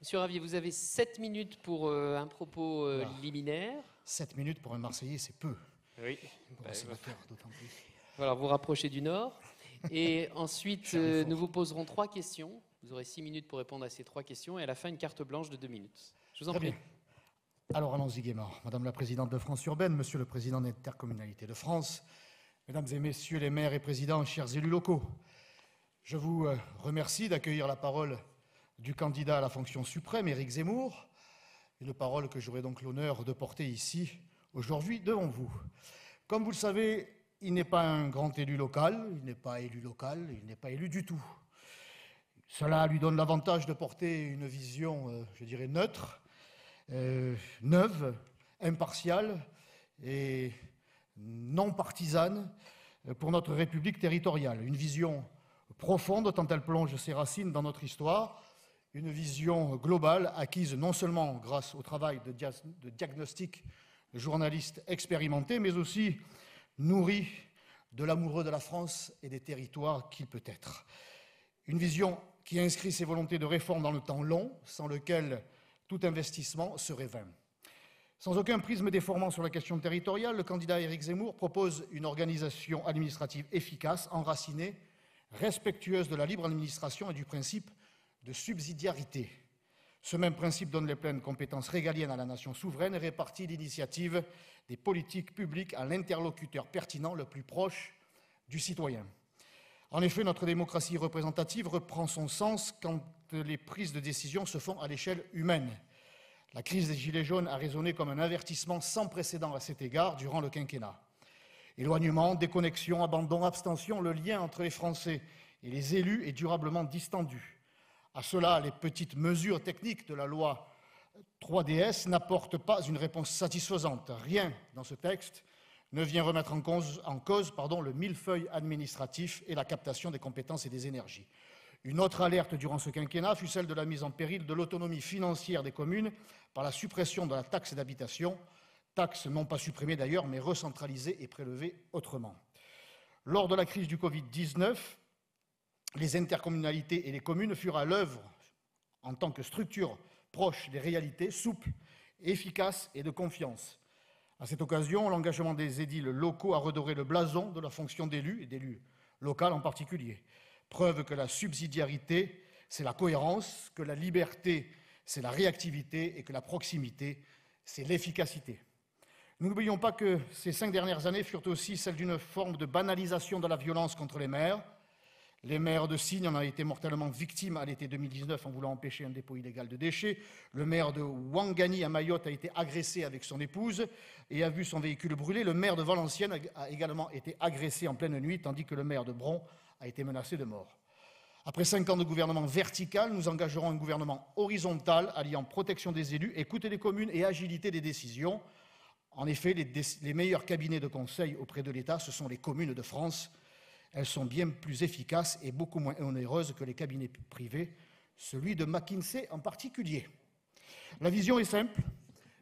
Monsieur Ravier, vous avez 7 minutes pour un propos liminaire. 7 minutes pour un Marseillais, c'est peu. Oui. Pour un sénateur, d'autant plus. Voilà, vous rapprochez du Nord. Et ensuite, nous vous poserons 3 questions. Vous aurez 6 minutes pour répondre à ces 3 questions. Et à la fin, une carte blanche de 2 minutes. Je vous en prie. Bien. Alors, allons-y gaiement. Madame la Présidente de France Urbaine, Monsieur le Président d'Intercommunalité de France, Mesdames et Messieurs les maires et présidents, chers élus locaux, je vous remercie d'accueillir la parole du candidat à la fonction suprême, Éric Zemmour, une parole que j'aurai donc l'honneur de porter ici, aujourd'hui, devant vous. Comme vous le savez, il n'est pas un grand élu local, il n'est pas élu local, il n'est pas élu du tout. Cela lui donne l'avantage de porter une vision, je dirais, neutre, neuve, impartiale et non partisane pour notre République territoriale. Une vision profonde tant elle plonge ses racines dans notre histoire, une vision globale acquise non seulement grâce au travail de diagnostic de journalistes expérimentés, mais aussi nourrie de l'amoureux de la France et des territoires qu'il peut être. Une vision qui inscrit ses volontés de réforme dans le temps long, sans lequel tout investissement serait vain. Sans aucun prisme déformant sur la question territoriale, le candidat Éric Zemmour propose une organisation administrative efficace, enracinée, respectueuse de la libre administration et du principe de subsidiarité. Ce même principe donne les pleines compétences régaliennes à la nation souveraine et répartit l'initiative des politiques publiques à l'interlocuteur pertinent le plus proche du citoyen. En effet, notre démocratie représentative reprend son sens quand les prises de décision se font à l'échelle humaine. La crise des Gilets jaunes a résonné comme un avertissement sans précédent à cet égard durant le quinquennat. Éloignement, déconnexion, abandon, abstention, le lien entre les Français et les élus est durablement distendu. À cela, les petites mesures techniques de la loi 3DS n'apportent pas une réponse satisfaisante. Rien dans ce texte ne vient remettre en cause le millefeuille administratif et la captation des compétences et des énergies. Une autre alerte durant ce quinquennat fut celle de la mise en péril de l'autonomie financière des communes par la suppression de la taxe d'habitation, taxe non pas supprimée d'ailleurs, mais recentralisée et prélevée autrement. Lors de la crise du Covid-19, les intercommunalités et les communes furent à l'œuvre en tant que structures proches des réalités, souples, efficaces et de confiance. À cette occasion, l'engagement des édiles locaux a redoré le blason de la fonction d'élu, et d'élu local en particulier. Preuve que la subsidiarité, c'est la cohérence, que la liberté, c'est la réactivité et que la proximité, c'est l'efficacité. Nous n'oublions pas que ces 5 dernières années furent aussi celles d'une forme de banalisation de la violence contre les maires. Les maires de Signes en ont été mortellement victimes à l'été 2019 en voulant empêcher un dépôt illégal de déchets. Le maire de Ouangani à Mayotte a été agressé avec son épouse et a vu son véhicule brûler. Le maire de Valenciennes a également été agressé en pleine nuit, tandis que le maire de Bron a été menacé de mort. Après 5 ans de gouvernement vertical, nous engagerons un gouvernement horizontal alliant protection des élus, écoute des communes et agilité des décisions. En effet, les meilleurs cabinets de conseil auprès de l'État, ce sont les communes de France. Elles sont bien plus efficaces et beaucoup moins onéreuses que les cabinets privés, celui de McKinsey en particulier. La vision est simple.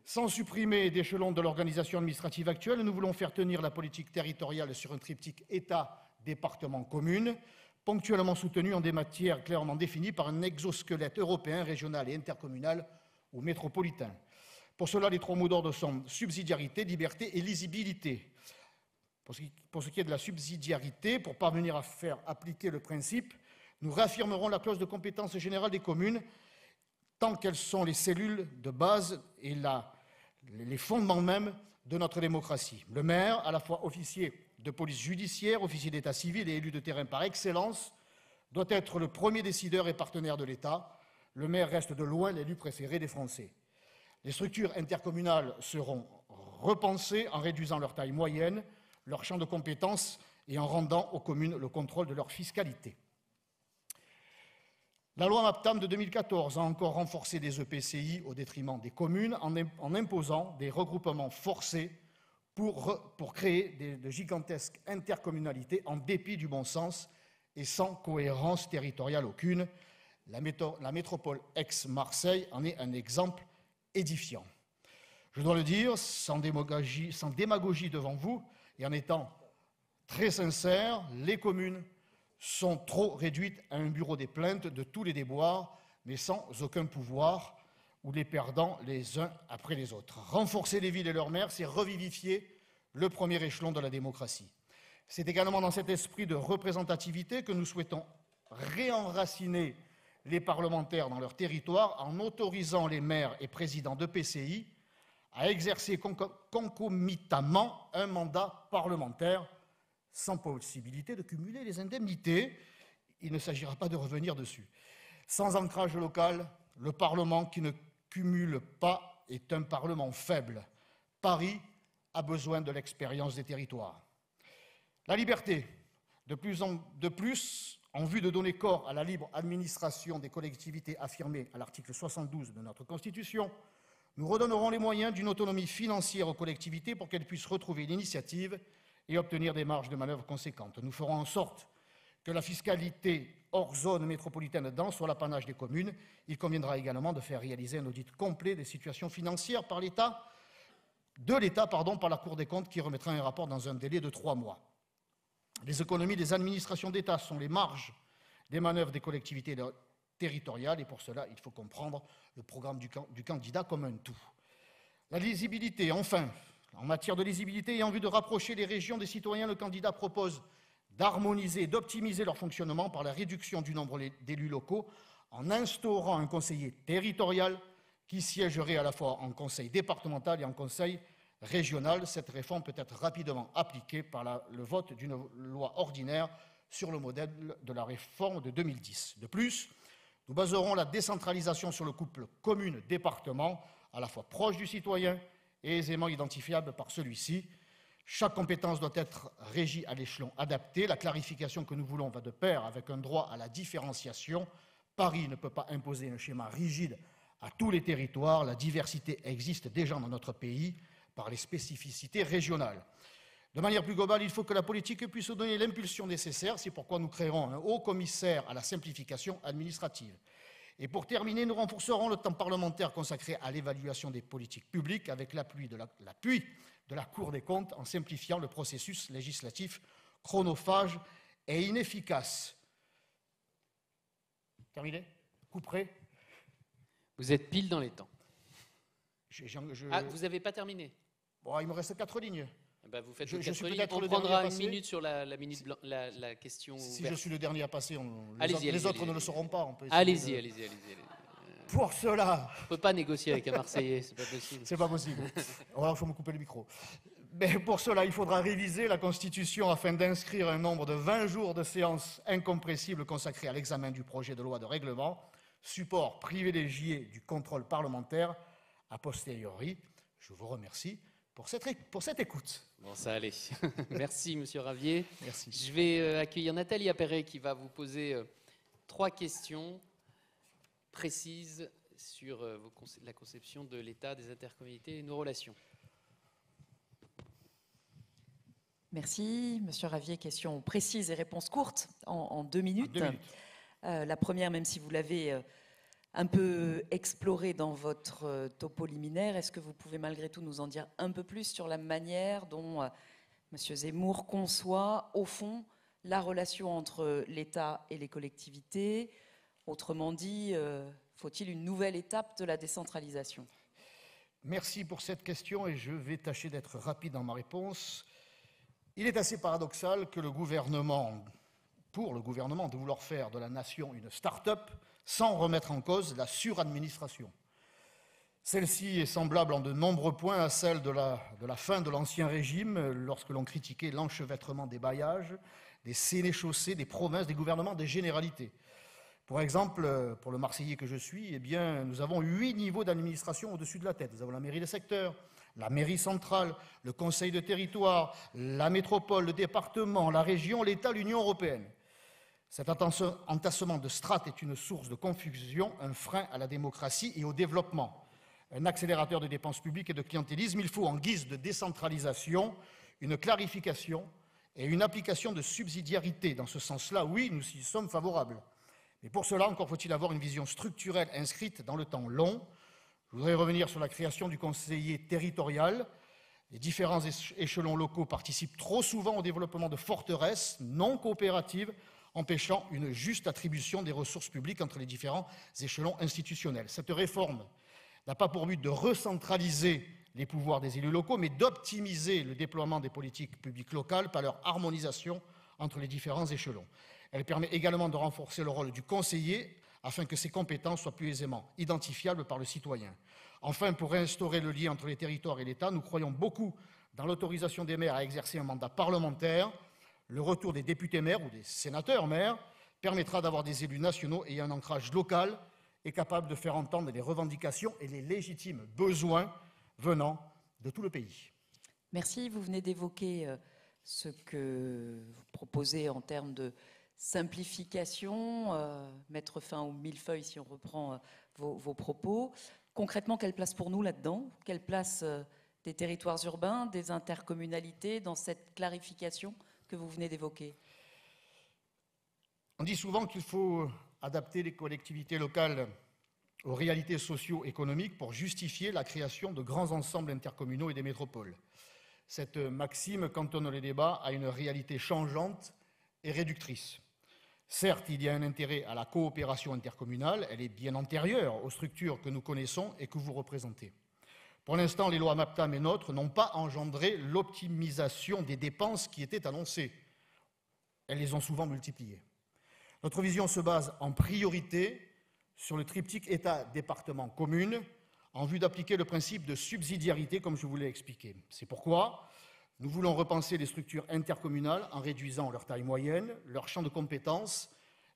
Sans supprimer d'échelons de l'organisation administrative actuelle, nous voulons faire tenir la politique territoriale sur un triptyque État, département, commune, ponctuellement soutenu en des matières clairement définies par un exosquelette européen, régional et intercommunal ou métropolitain. Pour cela, les 3 mots d'ordre sont subsidiarité, liberté et lisibilité. Pour ce qui est de la subsidiarité, pour parvenir à faire appliquer le principe, nous réaffirmerons la clause de compétence générale des communes tant qu'elles sont les cellules de base et les fondements même de notre démocratie. Le maire, à la fois officier de police judiciaire, officier d'état civil et élu de terrain par excellence, doit être le premier décideur et partenaire de l'État. Le maire reste de loin l'élu préféré des Français. Les structures intercommunales seront repensées en réduisant leur taille moyenne, leur champ de compétences et en rendant aux communes le contrôle de leur fiscalité. La loi MAPTAM de 2014 a encore renforcé des EPCI au détriment des communes en imposant des regroupements forcés pour créer de gigantesques intercommunalités en dépit du bon sens et sans cohérence territoriale aucune. La métropole ex-Marseille en est un exemple édifiant. Je dois le dire, sans démagogie devant vous, et en étant très sincère, les communes sont trop réduites à un bureau des plaintes de tous les déboires mais sans aucun pouvoir, ou les perdant les uns après les autres. Renforcer les villes et leurs maires, c'est revivifier le premier échelon de la démocratie. C'est également dans cet esprit de représentativité que nous souhaitons réenraciner les parlementaires dans leur territoire en autorisant les maires et présidents de PCI à exercer concomitamment un mandat parlementaire sans possibilité de cumuler les indemnités. Il ne s'agira pas de revenir dessus. Sans ancrage local, le Parlement qui ne cumule pas est un Parlement faible. Paris a besoin de l'expérience des territoires. La liberté, de plus, en vue de donner corps à la libre administration des collectivités affirmée à l'article 72 de notre Constitution, nous redonnerons les moyens d'une autonomie financière aux collectivités pour qu'elles puissent retrouver l'initiative et obtenir des marges de manœuvre conséquentes. Nous ferons en sorte que la fiscalité hors zone métropolitaine dense soit l'apanage des communes. Il conviendra également de faire réaliser un audit complet des situations financières par l'État, par la Cour des comptes qui remettra un rapport dans un délai de 3 mois. Les économies des administrations d'État sont les marges des manœuvres des collectivités territoriales et pour cela, il faut comprendre le programme du candidat comme un tout. La lisibilité, enfin, en matière de lisibilité et en vue de rapprocher les régions des citoyens, le candidat propose d'harmoniser et d'optimiser leur fonctionnement par la réduction du nombre d'élus locaux en instaurant un conseiller territorial qui siégerait à la fois en conseil départemental et en conseil régional. Cette réforme peut être rapidement appliquée par le vote d'une loi ordinaire sur le modèle de la réforme de 2010. De plus, nous baserons la décentralisation sur le couple commune-département, à la fois proche du citoyen et aisément identifiable par celui-ci. Chaque compétence doit être régie à l'échelon adapté. La clarification que nous voulons va de pair avec un droit à la différenciation. Paris ne peut pas imposer un schéma rigide à tous les territoires. La diversité existe déjà dans notre pays par les spécificités régionales. De manière plus globale, il faut que la politique puisse donner l'impulsion nécessaire. C'est pourquoi nous créerons un haut commissaire à la simplification administrative. Et pour terminer, nous renforcerons le temps parlementaire consacré à l'évaluation des politiques publiques avec l'appui de la Cour des comptes en simplifiant le processus législatif chronophage et inefficace. Terminé? Couperé? Vous êtes pile dans les temps. Ah, vous n'avez pas terminé? Bon, il me reste 4 lignes. Ben, vous faites on prendra une minute sur la question Si ouverte. je suis le dernier à passer, les autres ne le sauront pas. Allez-y. Pour cela... On ne peut pas négocier avec un Marseillais, c'est pas possible. C'est pas possible. Alors, il faut me couper le micro. Mais pour cela, il faudra réviser la Constitution afin d'inscrire un nombre de 20 jours de séances incompressibles consacrées à l'examen du projet de loi de règlement, support privilégié du contrôle parlementaire a posteriori. Je vous remercie pour cette écoute. Bon, ça allait. Merci, Monsieur Ravier. Merci. Je vais accueillir Nathalie Appéré qui va vous poser 3 questions précises sur la conception de l'État, des intercommunalités et nos relations. Merci, Monsieur Ravier. Question précise et réponse courte en 2 minutes. La première, même si vous l'avez un peu exploré dans votre topo liminaire, est-ce que vous pouvez malgré tout nous en dire un peu plus sur la manière dont Monsieur Zemmour conçoit, au fond, la relation entre l'État et les collectivités? Autrement dit, faut-il une nouvelle étape de la décentralisation? Merci pour cette question et je vais tâcher d'être rapide dans ma réponse. Il est assez paradoxal que pour le gouvernement, de vouloir faire de la nation une start-up sans remettre en cause la suradministration. Celle-ci est semblable en de nombreux points à celle de la fin de l'Ancien Régime, lorsque l'on critiquait l'enchevêtrement des bailliages, des sénéchaussées, des provinces, des gouvernements, des généralités. Pour exemple, pour le Marseillais que je suis, nous avons 8 niveaux d'administration au-dessus de la tête. Nous avons la mairie de secteur, la mairie centrale, le conseil de territoire, la métropole, le département, la région, l'État, l'Union européenne. Cet entassement de strates est une source de confusion, un frein à la démocratie et au développement, un accélérateur de dépenses publiques et de clientélisme. Il faut, en guise de décentralisation, une clarification et une application de subsidiarité. Dans ce sens-là, oui, nous y sommes favorables. Mais pour cela, encore faut-il avoir une vision structurelle inscrite dans le temps long. Je voudrais revenir sur la création du conseiller territorial. Les différents échelons locaux participent trop souvent au développement de forteresses non coopératives empêchant une juste attribution des ressources publiques entre les différents échelons institutionnels. Cette réforme n'a pas pour but de recentraliser les pouvoirs des élus locaux, mais d'optimiser le déploiement des politiques publiques locales par leur harmonisation entre les différents échelons. Elle permet également de renforcer le rôle du conseiller afin que ses compétences soient plus aisément identifiables par le citoyen. Enfin, pour réinstaurer le lien entre les territoires et l'État, nous croyons beaucoup dans l'autorisation des maires à exercer un mandat parlementaire. Le retour des députés-maires ou des sénateurs-maires permettra d'avoir des élus nationaux ayant un ancrage local et capables de faire entendre les revendications et les légitimes besoins venant de tout le pays. Merci. Vous venez d'évoquer ce que vous proposez en termes de simplification, mettre fin au millefeuille si on reprend vos propos. Concrètement, quelle place pour nous là-dedans? Quelle place des territoires urbains, des intercommunalités dans cette clarification que vous venez d'évoquer? On dit souvent qu'il faut adapter les collectivités locales aux réalités socio-économiques pour justifier la création de grands ensembles intercommunaux et des métropoles. Cette maxime cantonne les débats à une réalité changeante et réductrice. Certes, il y a un intérêt à la coopération intercommunale, elle est bien antérieure aux structures que nous connaissons et que vous représentez. Pour l'instant, les lois MAPTAM et NOTRe n'ont pas engendré l'optimisation des dépenses qui étaient annoncées. Elles les ont souvent multipliées. Notre vision se base en priorité sur le triptyque État, département, commune, en vue d'appliquer le principe de subsidiarité, comme je vous l'ai expliqué. C'est pourquoi nous voulons repenser les structures intercommunales en réduisant leur taille moyenne, leur champ de compétences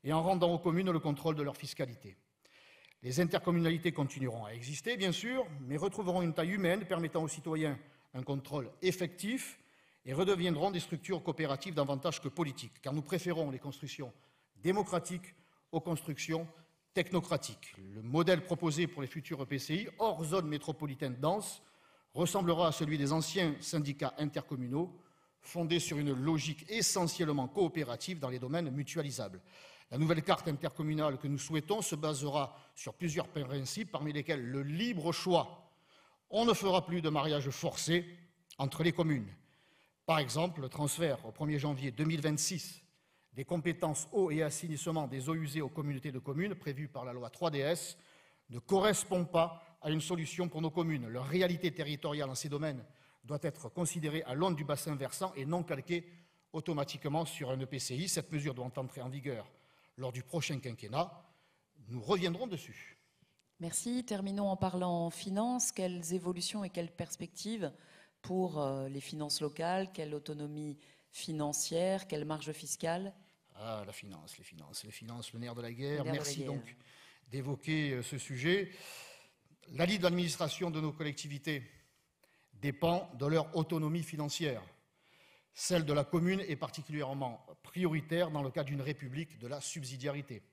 et en rendant aux communes le contrôle de leur fiscalité. Les intercommunalités continueront à exister, bien sûr, mais retrouveront une taille humaine permettant aux citoyens un contrôle effectif et redeviendront des structures coopératives davantage que politiques, car nous préférons les constructions démocratiques aux constructions technocratiques. Le modèle proposé pour les futurs EPCI, hors zone métropolitaine dense, ressemblera à celui des anciens syndicats intercommunaux, fondés sur une logique essentiellement coopérative dans les domaines mutualisables. La nouvelle carte intercommunale que nous souhaitons se basera sur plusieurs principes, parmi lesquels le libre choix. On ne fera plus de mariage forcé entre les communes. Par exemple, le transfert au 1er janvier 2026 des compétences eau et assainissement des eaux usées aux communautés de communes prévues par la loi 3DS ne correspond pas à une solution pour nos communes. Leur réalité territoriale en ces domaines doit être considérée à l'aune du bassin versant et non calquée automatiquement sur un EPCI. Cette mesure doit entrer en vigueur lors du prochain quinquennat. Nous reviendrons dessus. Merci. Terminons en parlant finances. Quelles évolutions et quelles perspectives pour les finances locales? Quelle autonomie financière? Quelle marge fiscale? Ah, les finances, le nerf de la guerre. Merci donc d'évoquer ce sujet. La libre administration de nos collectivités dépend de leur autonomie financière. Celle de la commune est particulièrement prioritaire dans le cadre d'une république de la subsidiarité.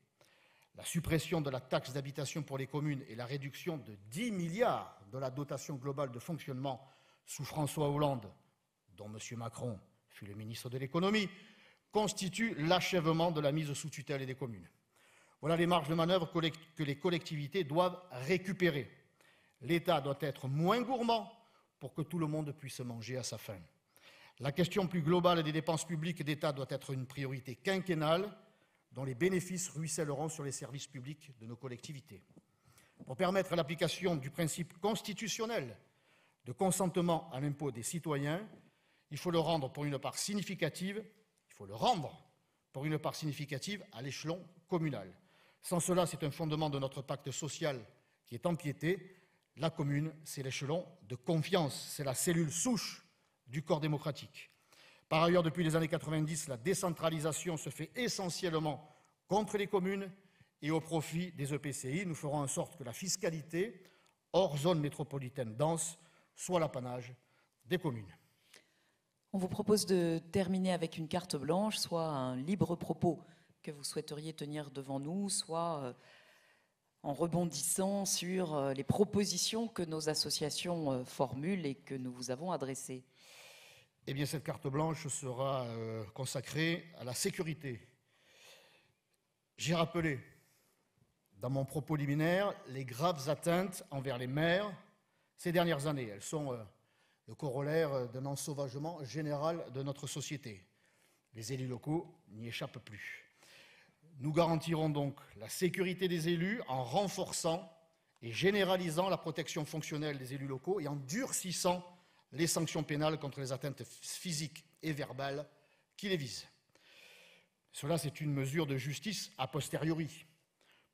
La suppression de la taxe d'habitation pour les communes et la réduction de 10 milliards de la dotation globale de fonctionnement sous François Hollande, dont M. Macron fut le ministre de l'économie, constituent l'achèvement de la mise sous tutelle des communes. Voilà les marges de manœuvre que les collectivités doivent récupérer. L'État doit être moins gourmand pour que tout le monde puisse manger à sa faim. La question plus globale des dépenses publiques d'État doit être une priorité quinquennale dont les bénéfices ruisselleront sur les services publics de nos collectivités. Pour permettre l'application du principe constitutionnel de consentement à l'impôt des citoyens, il faut le rendre pour une part significative à l'échelon communal. Sans cela, c'est un fondement de notre pacte social qui est empiété. La commune, c'est l'échelon de confiance, c'est la cellule souche du corps démocratique. Par ailleurs, depuis les années 90, la décentralisation se fait essentiellement contre les communes et au profit des EPCI. Nous ferons en sorte que la fiscalité, hors zone métropolitaine dense, soit l'apanage des communes. On vous propose de terminer avec une carte blanche, soit un libre propos que vous souhaiteriez tenir devant nous, soit en rebondissant sur les propositions que nos associations formulent et que nous vous avons adressées. Eh bien, cette carte blanche sera consacrée à la sécurité. J'ai rappelé, dans mon propos liminaire, les graves atteintes envers les maires ces dernières années. Elles sont le corollaire d'un ensauvagement général de notre société. Les élus locaux n'y échappent plus. Nous garantirons donc la sécurité des élus en renforçant et généralisant la protection fonctionnelle des élus locaux et en durcissant les sanctions pénales contre les atteintes physiques et verbales qui les visent. Cela, c'est une mesure de justice a posteriori.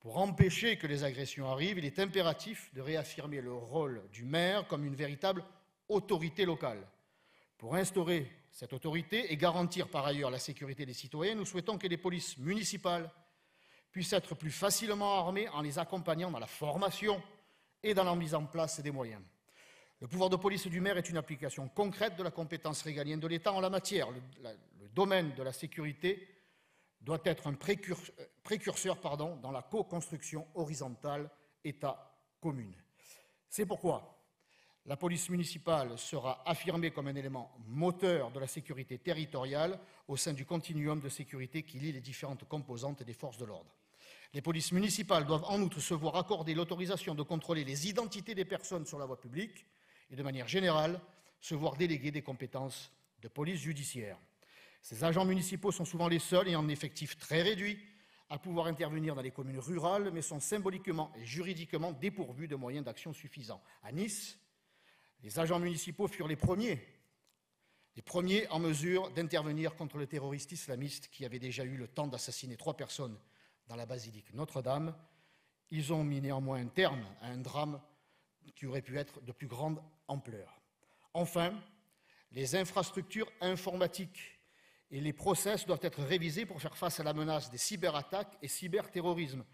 Pour empêcher que les agressions arrivent, il est impératif de réaffirmer le rôle du maire comme une véritable autorité locale. Pour instaurer cette autorité et garantir par ailleurs la sécurité des citoyens, nous souhaitons que les polices municipales puissent être plus facilement armées en les accompagnant dans la formation et dans la mise en place des moyens. Le pouvoir de police du maire est une application concrète de la compétence régalienne de l'État en la matière. Le domaine de la sécurité doit être un précurseur dans la co-construction horizontale État-commune. C'est pourquoi la police municipale sera affirmée comme un élément moteur de la sécurité territoriale au sein du continuum de sécurité qui lie les différentes composantes des forces de l'ordre. Les polices municipales doivent en outre se voir accorder l'autorisation de contrôler les identités des personnes sur la voie publique et, de manière générale, se voir déléguer des compétences de police judiciaire. Ces agents municipaux sont souvent les seuls et en effectif très réduit à pouvoir intervenir dans les communes rurales, mais sont symboliquement et juridiquement dépourvus de moyens d'action suffisants. À Nice, les agents municipaux furent les premiers en mesure d'intervenir contre le terroriste islamiste qui avait déjà eu le temps d'assassiner 3 personnes dans la basilique Notre-Dame. Ils ont mis néanmoins un terme à un drame qui aurait pu être de plus grande ampleur. Enfin, les infrastructures informatiques et les process doivent être révisés pour faire face à la menace des cyberattaques et cyberterrorisme.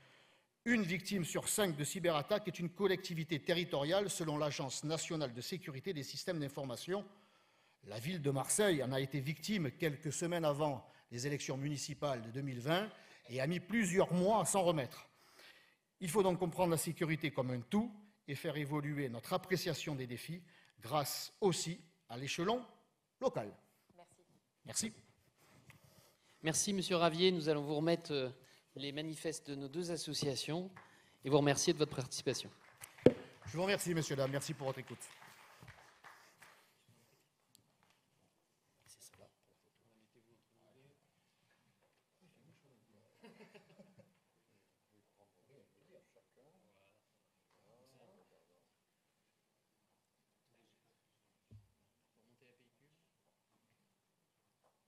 Une victime sur 5 de cyberattaques est une collectivité territoriale selon l'Agence nationale de sécurité des systèmes d'information. La ville de Marseille en a été victime quelques semaines avant les élections municipales de 2020 et a mis plusieurs mois à s'en remettre. Il faut donc comprendre la sécurité comme un tout et faire évoluer notre appréciation des défis grâce aussi à l'échelon local. Merci. Merci, Monsieur Ravier. Nous allons vous remettre les manifestes de nos 2 associations et vous remercier de votre participation. Je vous remercie, messieurs, dames. Merci pour votre écoute.